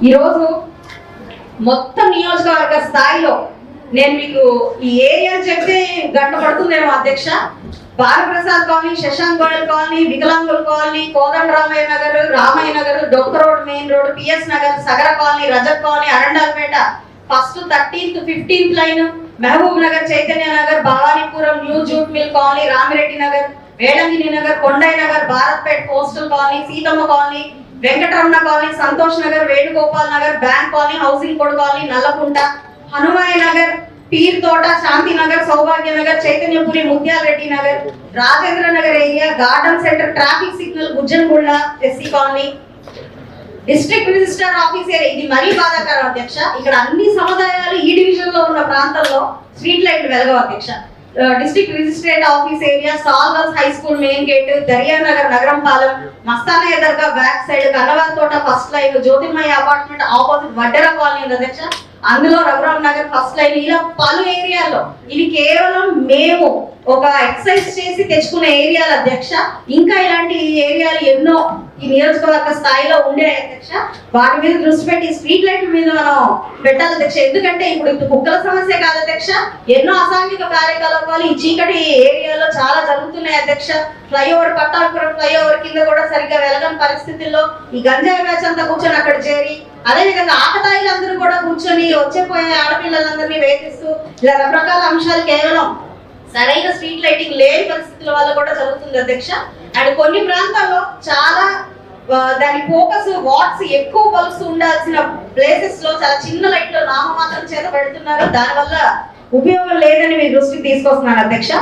ఈరోజు మొత్తం నియోజకవర్గ స్థాయిలో నేను మీకు ఈ ఏరియా చెప్తే గంట పడుతుందేమో అధ్యక్ష. బాలప్రసాద్ కాలనీ, శశాంక్ గోయల్ కాలనీ, వికలాంగుల colony, Kodandaramaiah Nagar, Ramaiah Nagar, Dokka road, main road, PS Nagar, Sagara colony, Rajat colony, Arundelpet, first 13th 15th line, Mahaboob Nagar, Chaitanya Nagar, Bhavanipuram, new jute mill colony, Ramireddy Nagar, Vedangini Nagar, Kondaiah Nagar, Bharatpet coastal colony, Seethamma colony, Venkataramana colony, Santosh Nagar, Venugopal Nagar, bank colony, housing code colony, Nallakunta, Hanumaiah Nagar, Peer Thota, Shanti Nagar, Soubhagya Nagar, Chaitanyapuri, Mutyala Reddy Nagar, Rajendra Nagar area, garden centre, traffic signal, Gujjanagundla, SC colony, district register office area. ఇది మరీ బాధాకరం అధ్యక్ష. ఇక్కడ అన్ని సముదాయాలు ఈ division లో ఉన్న ప్రాంతంలో స్ట్రీట్ లైట్ వెలగవు అధ్యక్ష. District registrar office area, stall girls high school main gate, Dariya Nagar, Nagarampalem, Mastanaiah Dargah back side, Kannavari Thota first line, Jyothirmaya apartment opposite Vaddera colony ఉంది అధ్యక్ష, అందులో రఘురామ్ నగర్ ఫస్ట్ లైన్. ఇలా పలు ఏరియాల్లో ఇవి కేవలం మేము ఒక ఎక్సర్సైజ్ చేసి తెచ్చుకునే ఏరియాలు అధ్యక్ష. ఇంకా ఇలాంటి ఏరియాలు ఎన్నో ఈ నియోజకవర్గ స్థాయిలో ఉండే అధ్యక్ష. వాటి మీద దృష్టి పెట్టి స్ట్రీట్ లైట్ మీద మనం పెట్టాలి అధ్యక్ష. ఎందుకంటే ఇప్పుడు కుక్కల సమస్య కాదు అధ్యక్ష, ఎన్నో అసాంఘిక కార్యకలాపాలు ఈ చీకటి ఏరియాలో చాలా జరుగుతున్నాయి అధ్యక్ష. ఫ్లైఓవర్, పట్టాపురం ఫ్లైఓవర్ కింద కూడా సరిగ్గా వెలగని పరిస్థితుల్లో ఈ గంజాయి బ్యాచ్ అంతా కూర్చొని అక్కడ చేరి, అదేవిధంగా ఆకతాయిలందరూ కూడా కూర్చొని వచ్చేపోయే ఆడపిల్లలందరినీ వేధిస్తూ ఇలా రకరకాల అంశాలు కేవలం సరైన స్ట్రీట్ లైటింగ్ లేని పరిస్థితుల వల్ల కూడా జరుగుతుంది అధ్యక్ష. అండ్ కొన్ని ప్రాంతాల్లో చాలా దాని ఫోకస్ వాట్స్ ఎక్కువ బల్బ్స్ ఉండాల్సిన ప్లేసెస్ లో చాలా చిన్న లైట్ లో నామమాత్రం చేత పెడుతున్నారు. దానివల్ల ఉపయోగం లేదని మీ దృష్టికి తీసుకొస్తున్నాను అధ్యక్ష.